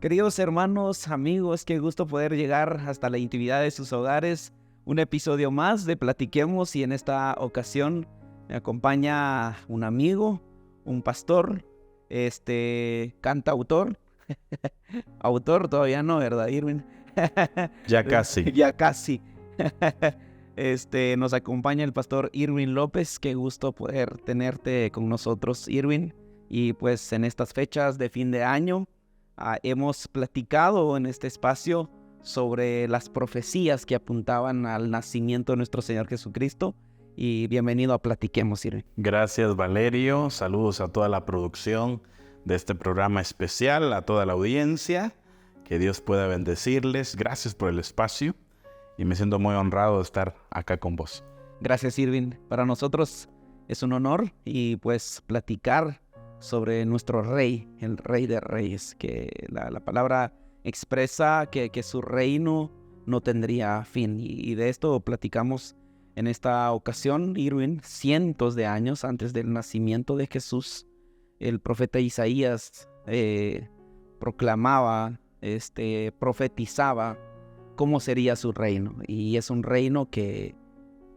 Queridos hermanos, amigos, qué gusto poder llegar hasta la intimidad de sus hogares. Un episodio más de Platiquemos, y en esta ocasión me acompaña un amigo, un pastor, cantautor, autor todavía no, ¿verdad, Irwin? Ya casi. Ya casi. Nos acompaña el pastor Irwin López. Qué gusto poder tenerte con nosotros, Irwin. Y pues en estas fechas de fin de año, hemos platicado en este espacio sobre las profecías que apuntaban al nacimiento de nuestro Señor Jesucristo. Y bienvenido a Platiquemos, Irwin. Gracias, Valerio. Saludos a toda la producción de este programa especial, a toda la audiencia. Que Dios pueda bendecirles. Gracias por el espacio y me siento muy honrado de estar acá con vos. Gracias, Irwin. Para nosotros es un honor y pues platicar sobre nuestro rey, el Rey de Reyes, que la palabra expresa que su reino no tendría fin. Y de esto platicamos en esta ocasión, Irwin. Cientos de años antes del nacimiento de Jesús, el profeta Isaías proclamaba, profetizaba cómo sería su reino. Y es un reino que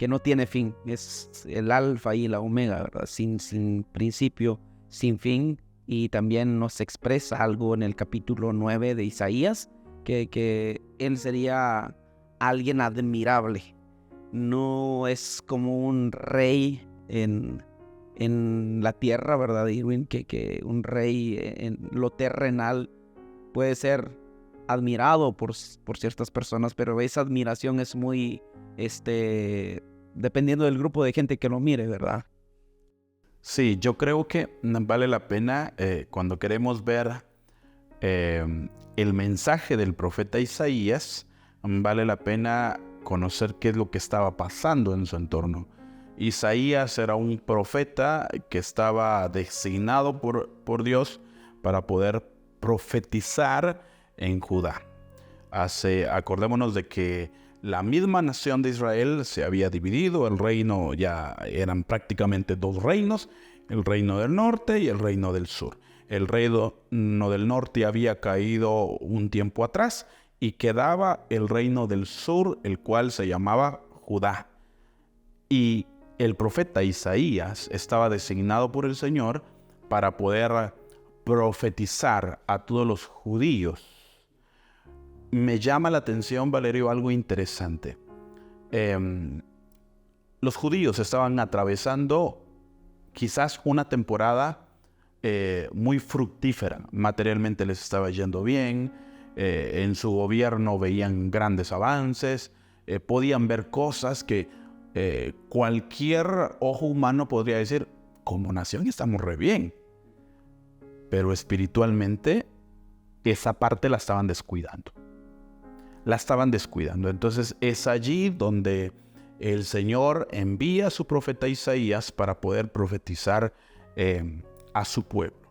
no tiene fin. Es el alfa y la omega, ¿verdad? Sin principio, sin fin. Y también nos expresa algo en el capítulo 9 de Isaías, que él sería alguien admirable. No es como un rey en la tierra, ¿verdad, Irwin? Que un rey en lo terrenal puede ser admirado por ciertas personas, pero esa admiración es muy, dependiendo del grupo de gente que lo mire, ¿verdad? Sí, yo creo que vale la pena cuando queremos ver el mensaje del profeta Isaías, vale la pena conocer qué es lo que estaba pasando en su entorno. Isaías era un profeta que estaba designado por Dios para poder profetizar en Judá. Acordémonos de que la misma nación de Israel se había dividido. El reino ya eran prácticamente dos reinos, el reino del norte y el reino del sur. El reino del norte había caído un tiempo atrás y quedaba el reino del sur, el cual se llamaba Judá. Y el profeta Isaías estaba designado por el Señor para poder profetizar a todos los judíos. Me llama la atención, Valerio, algo interesante. Los judíos estaban atravesando quizás una temporada muy fructífera. Materialmente les estaba yendo bien, en su gobierno veían grandes avances, podían ver cosas que cualquier ojo humano podría decir, como nación estamos re bien. Pero espiritualmente esa parte la estaban descuidando. Entonces es allí donde el Señor envía a su profeta Isaías para poder profetizar a su pueblo.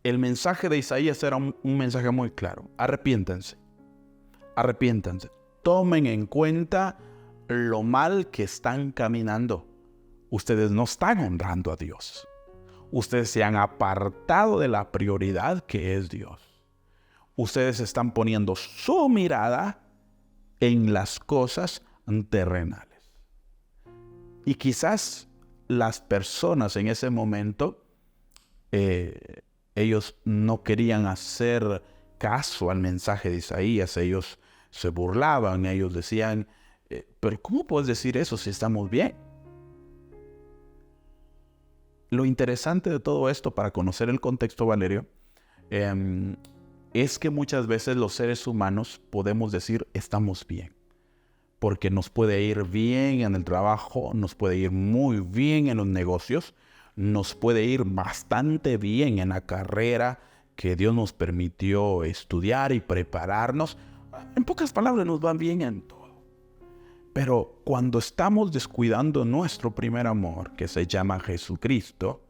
El mensaje de Isaías era un mensaje muy claro. Arrepiéntanse. Tomen en cuenta lo mal que están caminando. Ustedes no están honrando a Dios. Ustedes se han apartado de la prioridad que es Dios. Ustedes están poniendo su mirada en las cosas terrenales. Y quizás las personas en ese momento, ellos no querían hacer caso al mensaje de Isaías. Ellos se burlaban, ellos decían, pero ¿cómo puedes decir eso si estamos bien? Lo interesante de todo esto, para conocer el contexto, Valerio, es que muchas veces los seres humanos podemos decir estamos bien, porque nos puede ir bien en el trabajo, nos puede ir muy bien en los negocios, nos puede ir bastante bien en la carrera que Dios nos permitió estudiar y prepararnos. En pocas palabras, nos va bien en todo. Pero cuando estamos descuidando nuestro primer amor, que se llama Jesucristo,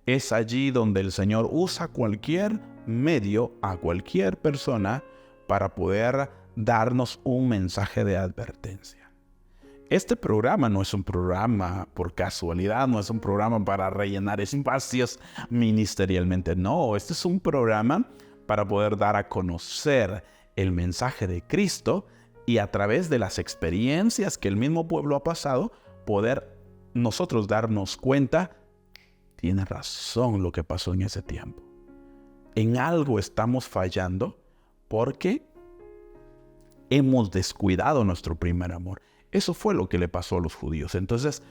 es allí donde el Señor usa cualquier medio a cualquier persona para poder darnos un mensaje de advertencia. Este programa no es un programa por casualidad, no es un programa para rellenar espacios ministerialmente. No, este es un programa para poder dar a conocer el mensaje de Cristo y a través de las experiencias que el mismo pueblo ha pasado, poder nosotros darnos cuenta, tiene razón lo que pasó en ese tiempo. En algo estamos fallando porque hemos descuidado nuestro primer amor. Eso fue lo que le pasó a los judíos. Entonces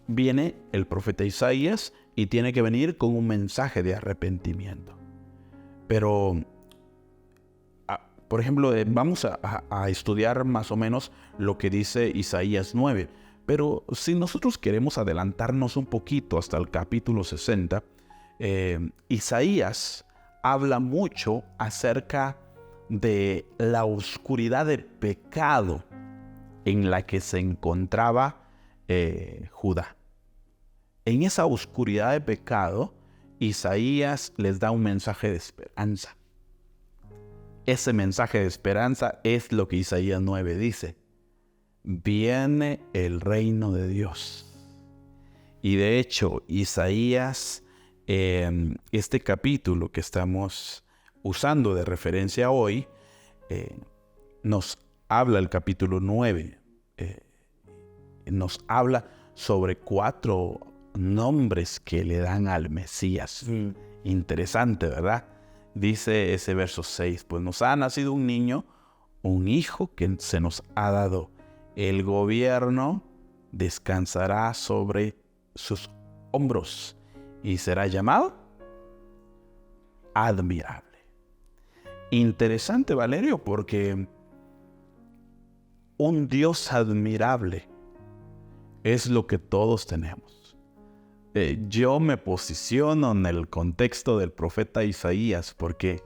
viene el profeta Isaías y tiene que venir con un mensaje de arrepentimiento. Pero, por ejemplo, vamos a estudiar más o menos lo que dice Isaías 9. Pero si nosotros queremos adelantarnos un poquito hasta el capítulo 60, Isaías habla mucho acerca de la oscuridad de pecado en la que se encontraba Judá. En esa oscuridad de pecado, Isaías les da un mensaje de esperanza. Ese mensaje de esperanza es lo que Isaías 9 dice. Viene el reino de Dios. Y de hecho, Isaías, este capítulo que estamos usando de referencia hoy, nos habla el capítulo 9. Nos habla sobre 4 nombres que le dan al Mesías. Interesante, ¿verdad? Dice ese verso 6, pues nos ha nacido un niño, un hijo que se nos ha dado. El gobierno descansará sobre sus hombros y será llamado admirable. Interesante, Valerio, porque un Dios admirable es lo que todos tenemos. Yo me posiciono en el contexto del profeta Isaías porque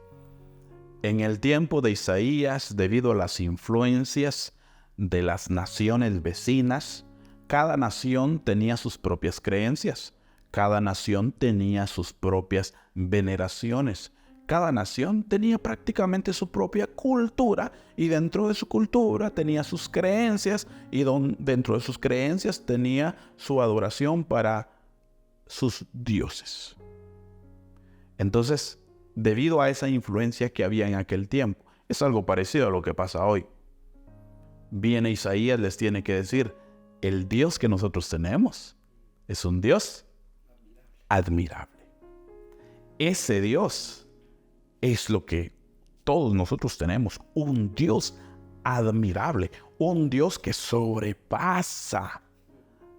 en el tiempo de Isaías, debido a las influencias de las naciones vecinas, cada nación tenía sus propias creencias, cada nación tenía sus propias veneraciones, cada nación tenía prácticamente su propia cultura y dentro de su cultura tenía sus creencias y dentro de sus creencias tenía su adoración para sus dioses. Entonces, debido a esa influencia que había en aquel tiempo, es algo parecido a lo que pasa hoy. Viene Isaías, les tiene que decir, el Dios que nosotros tenemos es un Dios admirable. Ese Dios es lo que todos nosotros tenemos, un Dios admirable, un Dios que sobrepasa,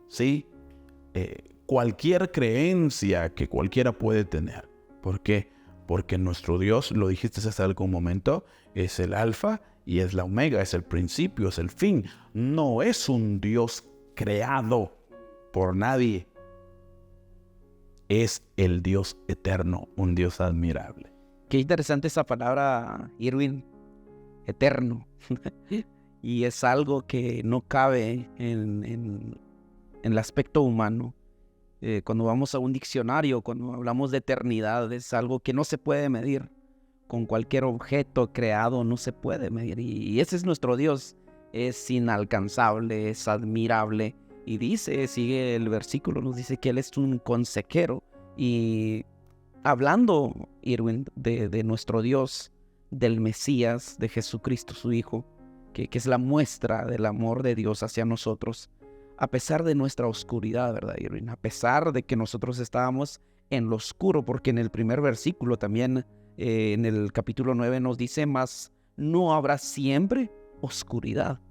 ¿sí? Cualquier creencia que cualquiera puede tener. ¿Por qué? Porque nuestro Dios, lo dijiste hace algún momento, es el alfa y es la omega, es el principio, es el fin. No es un Dios creado por nadie. Es el Dios eterno, un Dios admirable. Qué interesante esa palabra, Irwin, eterno. Y es algo que no cabe en el aspecto humano. Cuando vamos a un diccionario, cuando hablamos de eternidad, es algo que no se puede medir. Con cualquier objeto creado no se puede medir. Y ese es nuestro Dios. Es inalcanzable, es admirable. Y dice, sigue el versículo, nos dice que Él es un consejero. Y hablando, Irwin, de nuestro Dios, del Mesías, de Jesucristo, su Hijo, que es la muestra del amor de Dios hacia nosotros, a pesar de nuestra oscuridad, ¿verdad, Irwin? A pesar de que nosotros estábamos en lo oscuro, porque en el primer versículo también, en el capítulo 9 nos dice, mas no habrá siempre oscuridad.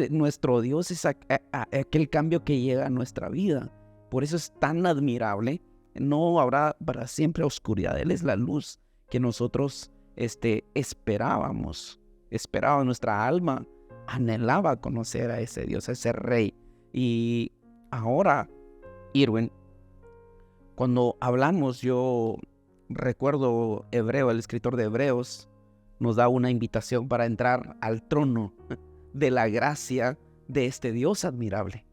Nuestro Dios es aquel cambio que llega a nuestra vida. Por eso es tan admirable. No habrá para siempre oscuridad. Él es la luz que nosotros esperábamos. Esperaba nuestra alma. Anhelaba conocer a ese Dios, a ese Rey. Y ahora, Irwin, cuando hablamos, yo recuerdo el escritor de Hebreos, nos da una invitación para entrar al trono de la gracia de este Dios admirable.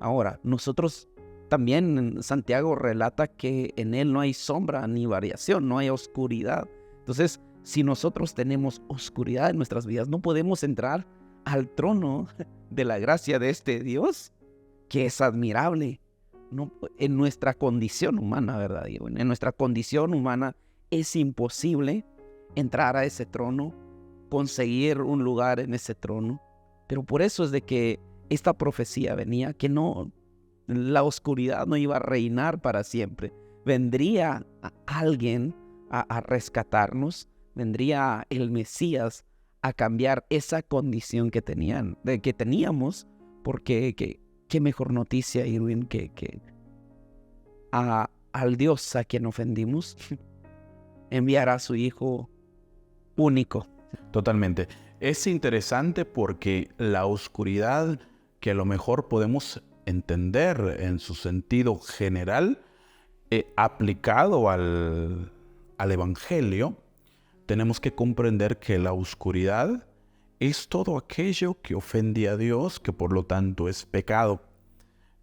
Ahora, nosotros también, Santiago relata que en Él no hay sombra ni variación, no hay oscuridad. Entonces, si nosotros tenemos oscuridad en nuestras vidas, no podemos entrar al trono de la gracia de este Dios, que es admirable. No, en nuestra condición humana, ¿verdad? En nuestra condición humana es imposible entrar a ese trono, conseguir un lugar en ese trono. Pero por eso es de que esta profecía venía, que no, la oscuridad no iba a reinar para siempre. Vendría alguien a rescatarnos, vendría el Mesías a cambiar esa condición que teníamos, porque qué mejor noticia, Irwin, que al Dios a quien ofendimos, enviará a su Hijo único. Totalmente. Es interesante porque la oscuridad, que a lo mejor podemos entender en su sentido general, aplicado al Evangelio, tenemos que comprender que la oscuridad es todo aquello que ofende a Dios, que por lo tanto es pecado.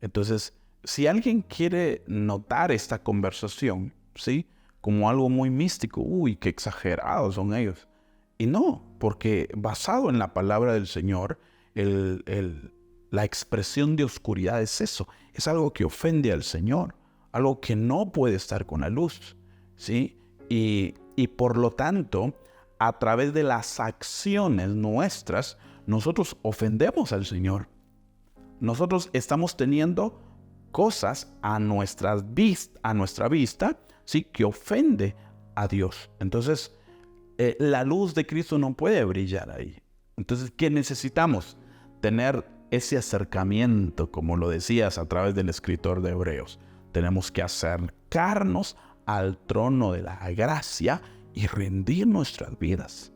Entonces, si alguien quiere notar esta conversación, ¿sí?, como algo muy místico, uy, qué exagerados son ellos. Y no, porque basado en la palabra del Señor, la expresión de oscuridad es eso, es algo que ofende al Señor, algo que no puede estar con la luz, ¿sí? Y por lo tanto, a través de las acciones nuestras, nosotros ofendemos al Señor. Nosotros estamos teniendo cosas a nuestra vista, ¿sí?, que ofende a Dios. Entonces, la luz de Cristo no puede brillar ahí. Entonces, ¿qué necesitamos? Tener ese acercamiento, como lo decías a través del escritor de Hebreos. Tenemos que acercarnos al trono de la gracia y rendir nuestras vidas.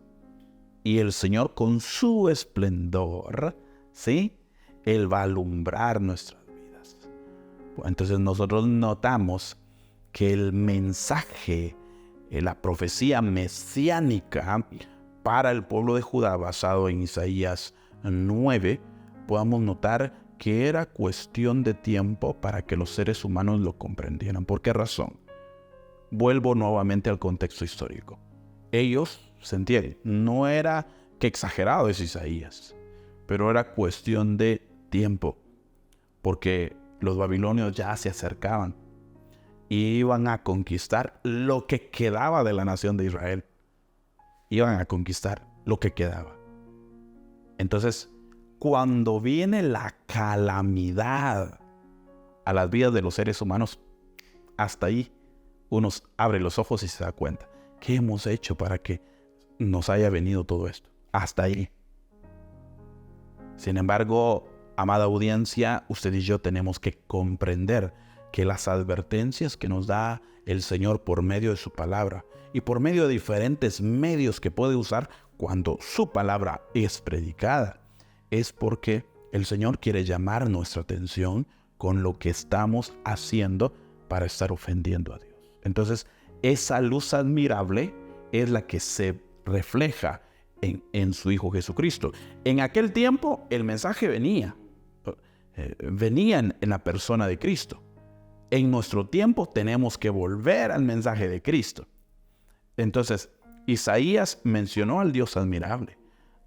Y el Señor, con su esplendor, ¿sí?, Él va a alumbrar nuestras vidas. Entonces nosotros notamos que el mensaje, la profecía mesiánica para el pueblo de Judá, basado en Isaías 9, podamos notar que era cuestión de tiempo para que los seres humanos lo comprendieran. ¿Por qué razón? Vuelvo nuevamente al contexto histórico. Ellos se entienden, no era que exagerado es Isaías, pero era cuestión de tiempo, porque los babilonios ya se acercaban y iban a conquistar lo que quedaba de la nación de Israel. Iban a conquistar lo que quedaba. Entonces, cuando viene la calamidad a las vidas de los seres humanos, hasta ahí uno abre los ojos y se da cuenta. ¿Qué hemos hecho para que nos haya venido todo esto? Hasta ahí. Sin embargo, amada audiencia, usted y yo tenemos que comprender que las advertencias que nos da el Señor por medio de su palabra y por medio de diferentes medios que puede usar cuando su palabra es predicada, es porque el Señor quiere llamar nuestra atención con lo que estamos haciendo para estar ofendiendo a Dios. Entonces, esa luz admirable es la que se refleja en su Hijo Jesucristo. En aquel tiempo el mensaje venía en la persona de Cristo. En nuestro tiempo tenemos que volver al mensaje de Cristo. Entonces, Isaías mencionó al Dios admirable.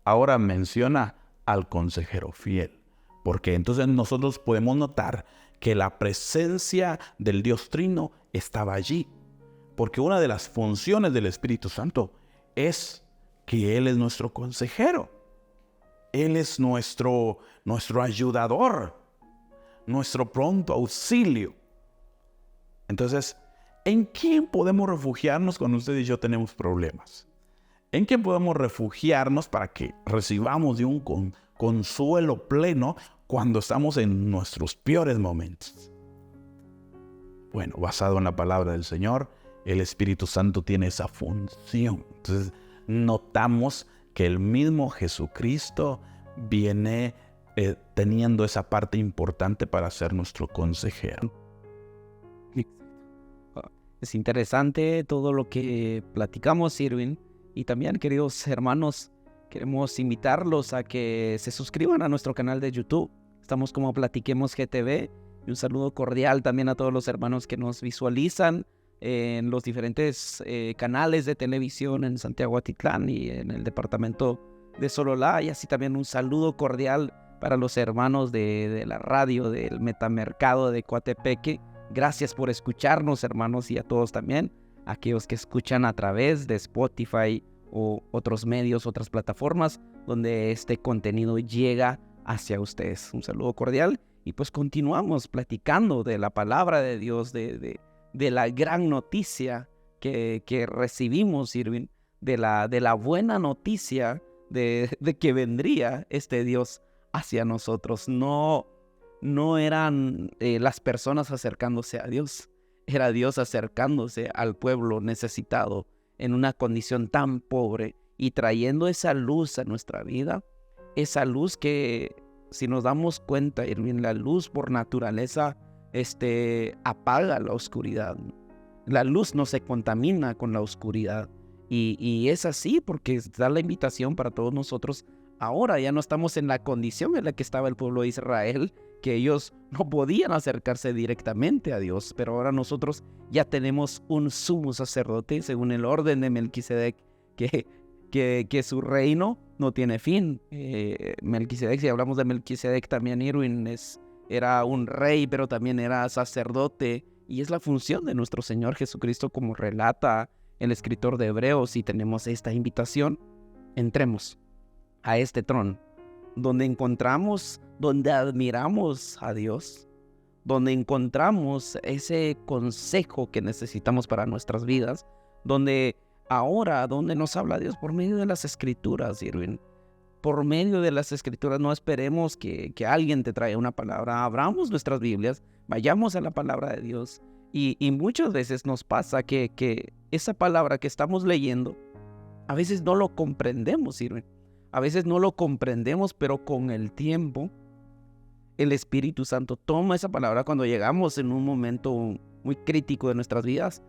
Ahora menciona al consejero fiel. Porque entonces nosotros podemos notar que la presencia del Dios Trino estaba allí. Porque una de las funciones del Espíritu Santo es que Él es nuestro consejero. Él es nuestro ayudador, nuestro pronto auxilio. Entonces, ¿en quién podemos refugiarnos cuando usted y yo tenemos problemas? ¿En quién podemos refugiarnos para que recibamos de un consuelo pleno cuando estamos en nuestros peores momentos? Bueno, basado en la palabra del Señor, el Espíritu Santo tiene esa función. Entonces, notamos que el mismo Jesucristo viene teniendo esa parte importante para ser nuestro consejero. Es interesante todo lo que platicamos, Irwin. Y también, queridos hermanos, queremos invitarlos a que se suscriban a nuestro canal de YouTube. Estamos como Platiquemos GTV. Y un saludo cordial también a todos los hermanos que nos visualizan en los diferentes canales de televisión en Santiago Atitlán y en el departamento de Sololá. Y así también un saludo cordial para los hermanos de la radio del Metamercado de Coatepeque. Gracias por escucharnos, hermanos, y a todos también. aquellos que escuchan a través de Spotify o otros medios, otras plataformas donde este contenido llega hacia ustedes. Un saludo cordial y pues continuamos platicando de la palabra de Dios, de la gran noticia que recibimos, Irving, de la buena noticia de que vendría este Dios hacia nosotros. No eran las personas acercándose a Dios, era Dios acercándose al pueblo necesitado en una condición tan pobre y trayendo esa luz a nuestra vida, esa luz que, si nos damos cuenta, Irving, la luz por naturaleza apaga la oscuridad. La luz no se contamina con la oscuridad. Y es así porque da la invitación para todos nosotros. Ahora ya no estamos en la condición en la que estaba el pueblo de Israel, que ellos no podían acercarse directamente a Dios, pero ahora nosotros ya tenemos un sumo sacerdote según el orden de Melquisedec, que su reino no tiene fin. Melquisedec, si hablamos de Melquisedec también, Irwin, era un rey, pero también era sacerdote, y es la función de nuestro Señor Jesucristo, como relata el escritor de Hebreos, y tenemos esta invitación. Entremos a este trono, donde admiramos a Dios, donde encontramos ese consejo que necesitamos para nuestras vidas, donde nos habla Dios por medio de las Escrituras, Irwin. Por medio de las Escrituras, no esperemos que alguien te traiga una palabra. Abramos nuestras Biblias, vayamos a la palabra de Dios. Y muchas veces nos pasa que esa palabra que estamos leyendo, a veces no lo comprendemos, Irwin. A veces no lo comprendemos, pero con el tiempo, el Espíritu Santo toma esa palabra cuando llegamos en un momento muy crítico de nuestras vidas.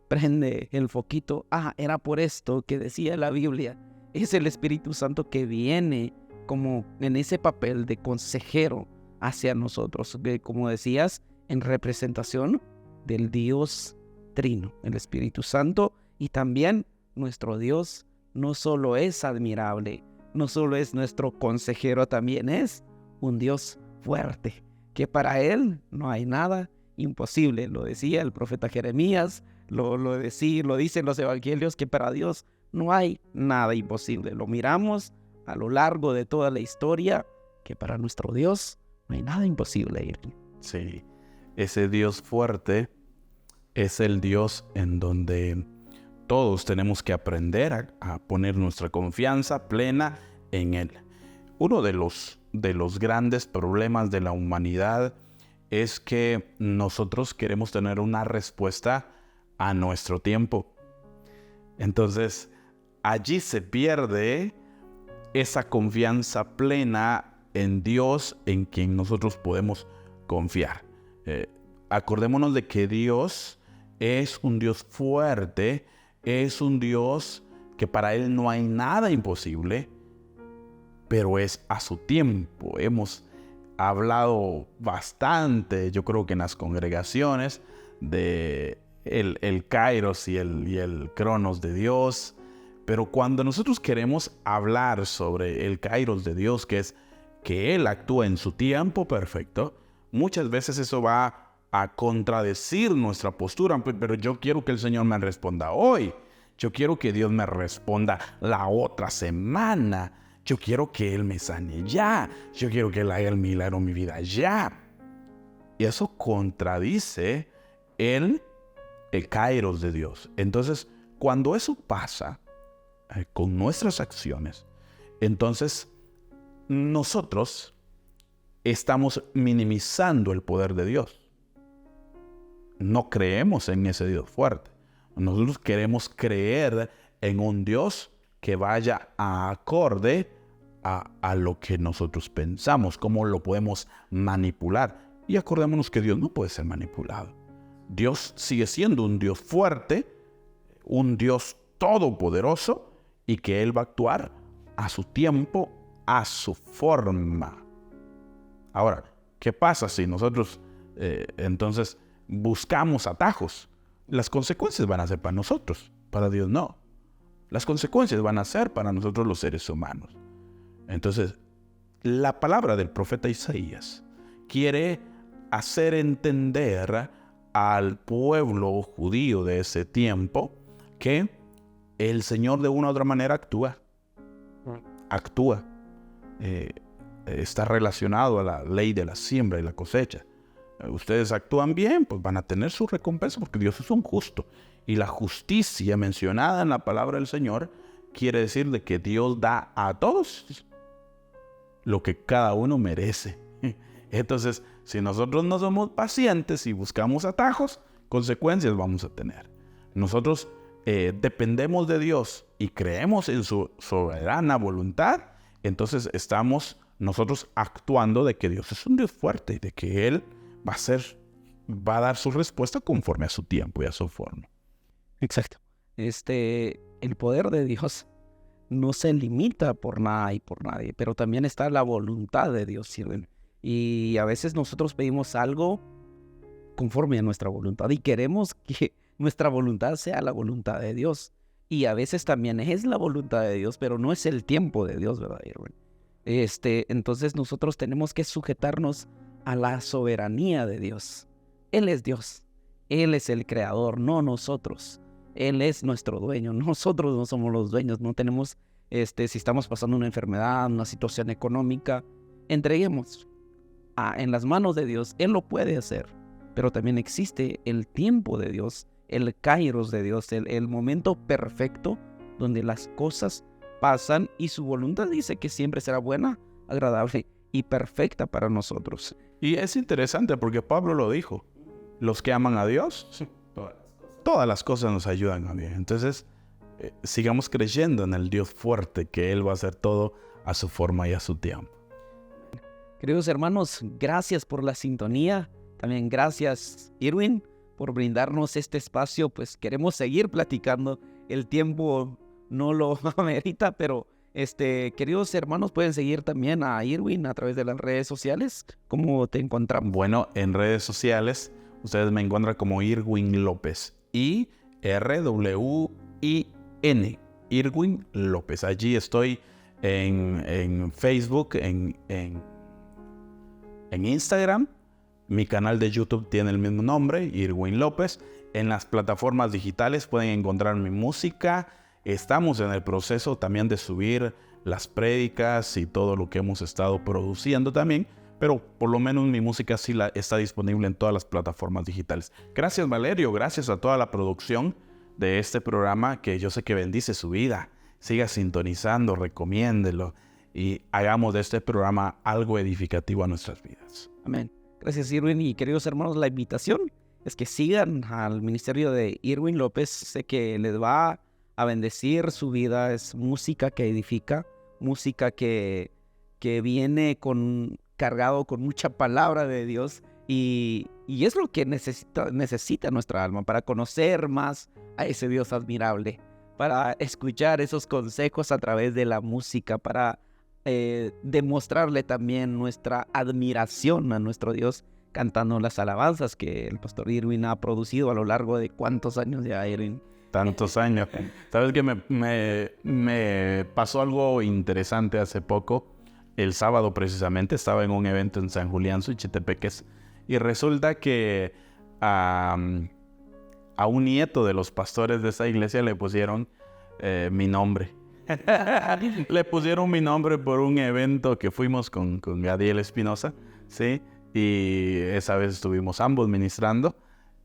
Prende el foquito. Era por esto que decía la Biblia. Es el Espíritu Santo que viene como en ese papel de consejero hacia nosotros, como decías, en representación del Dios Trino, el Espíritu Santo. Y también nuestro Dios no solo es admirable, no solo es nuestro consejero, también es un Dios fuerte, que para Él no hay nada imposible. Lo decía el profeta Jeremías, lo dicen los evangelios, que para Dios no hay nada imposible. Lo miramos a lo largo de toda la historia, que para nuestro Dios no hay nada imposible. Sí, ese Dios fuerte es el Dios en donde todos tenemos que aprender a poner nuestra confianza plena en Él. Uno de los grandes problemas de la humanidad es que nosotros queremos tener una respuesta a nuestro tiempo. Entonces, allí se pierde esa confianza plena en Dios, en quien nosotros podemos confiar. Acordémonos de que Dios es un Dios fuerte, es un Dios que para Él no hay nada imposible, pero es a su tiempo. Hemos hablado bastante, yo creo que en las congregaciones, de el Kairos y el Cronos de Dios. Pero cuando nosotros queremos hablar sobre el Kairos de Dios, que es que Él actúa en su tiempo perfecto, muchas veces eso va a contradecir nuestra postura. Pero yo quiero que el Señor me responda hoy. Yo quiero que Dios me responda la otra semana. Yo quiero que Él me sane ya. Yo quiero que Él haga el milagro en mi vida ya. Y eso contradice el Kairos de Dios. Entonces, cuando eso pasa con nuestras acciones, entonces nosotros estamos minimizando el poder de Dios. No creemos en ese Dios fuerte. Nosotros queremos creer en un Dios que vaya acorde a lo que nosotros pensamos, cómo lo podemos manipular. Y acordémonos que Dios no puede ser manipulado. Dios sigue siendo un Dios fuerte, un Dios todopoderoso, y que Él va a actuar a su tiempo, a su forma. Ahora, ¿qué pasa si nosotros entonces buscamos atajos? Las consecuencias van a ser para nosotros, para Dios no. Las consecuencias van a ser para nosotros los seres humanos. Entonces, la palabra del profeta Isaías quiere hacer entender al pueblo judío de ese tiempo que el Señor de una u otra manera actúa. Está relacionado a la ley de la siembra y la cosecha. Ustedes actúan bien, pues van a tener su recompensa porque Dios es un justo. Y la justicia mencionada en la palabra del Señor quiere decir de que Dios da a todos lo que cada uno merece. Entonces, si nosotros no somos pacientes y buscamos atajos, consecuencias vamos a tener. Nosotros dependemos de Dios y creemos en su soberana voluntad, entonces estamos nosotros actuando de que Dios es un Dios fuerte y de que Él va a dar su respuesta conforme a su tiempo y a su forma. Exacto. El poder de Dios no se limita por nada y por nadie, pero también está la voluntad de Dios, ¿sirven? Y a veces nosotros pedimos algo conforme a nuestra voluntad y queremos que nuestra voluntad sea la voluntad de Dios. Y a veces también es la voluntad de Dios, pero no es el tiempo de Dios, ¿verdad, Irwin? Entonces nosotros tenemos que sujetarnos a la soberanía de Dios. Él es Dios. Él es el creador, no nosotros. Él es nuestro dueño. Nosotros no somos los dueños. No tenemos, si estamos pasando una enfermedad, una situación económica, entreguemos en las manos de Dios. Él lo puede hacer. Pero también existe el tiempo de Dios, el kairos de Dios, el momento perfecto donde las cosas pasan y su voluntad dice que siempre será buena, agradable y perfecta para nosotros. Y es interesante porque Pablo lo dijo. Los que aman a Dios, todas las cosas nos ayudan a bien. Entonces, sigamos creyendo en el Dios fuerte, que Él va a hacer todo a su forma y a su tiempo. Queridos hermanos, gracias por la sintonía. También gracias, Irwin, por brindarnos este espacio. Pues queremos seguir platicando. El tiempo no lo amerita, pero queridos hermanos, pueden seguir también a Irwin a través de las redes sociales. ¿Cómo te encontramos? Bueno, en redes sociales ustedes me encuentran como Irwin López. I-R-W-I-N. Irwin López. Allí estoy en Facebook, en Instagram. Mi canal de YouTube tiene el mismo nombre, Irwin López. En las plataformas digitales pueden encontrar mi música. Estamos en el proceso también de subir las prédicas y todo lo que hemos estado produciendo también. Pero por lo menos mi música sí está disponible en todas las plataformas digitales. Gracias, Valerio. Gracias a toda la producción de este programa que yo sé que bendice su vida. Siga sintonizando, recomiéndelo y hagamos de este programa algo edificativo a nuestras vidas. Amén. Gracias, Irwin. Y queridos hermanos, la invitación es que sigan al ministerio de Irwin López. Sé que les va a bendecir su vida. Es música que edifica, música que viene cargado con mucha palabra de Dios. Y es lo que necesita nuestra alma para conocer más a ese Dios admirable, para escuchar esos consejos a través de la música, para demostrarle también nuestra admiración a nuestro Dios cantando las alabanzas que el pastor Irwin ha producido a lo largo de ¿cuántos años ya, Irwin? Tantos años. ¿Sabes que me pasó algo interesante hace poco? El sábado precisamente estaba en un evento en San Julián, Suchitepeques, y resulta que a un nieto de los pastores de esa iglesia le pusieron mi nombre. Le pusieron mi nombre por un evento que fuimos con Gadiel Espinosa, ¿sí? Y esa vez estuvimos ambos ministrando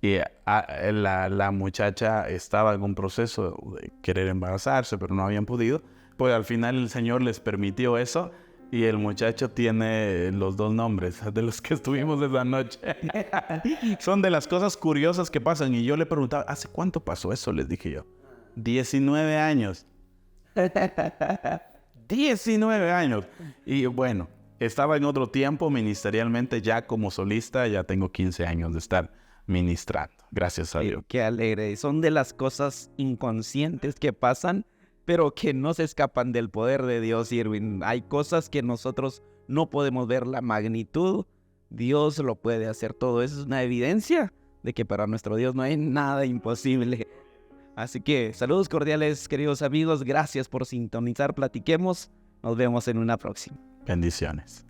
y la muchacha estaba en un proceso de querer embarazarse, pero no habían podido. Pues al final el Señor les permitió eso y el muchacho tiene los dos nombres de los que estuvimos esa noche. Son de las cosas curiosas que pasan. Y yo le preguntaba, ¿hace cuánto pasó eso? Les dije yo. 19 años. 19 años. Y bueno, estaba en otro tiempo ministerialmente, ya como solista, ya tengo 15 años de estar ministrando. Gracias a Dios. Qué alegre. Son de las cosas inconscientes que pasan, pero que no se escapan del poder de Dios, Irwin. Hay cosas que nosotros no podemos ver la magnitud. Dios lo puede hacer todo. Eso es una evidencia de que para nuestro Dios no hay nada imposible. Así que saludos cordiales, queridos amigos. Gracias por sintonizar. Platiquemos. Nos vemos en una próxima. Bendiciones.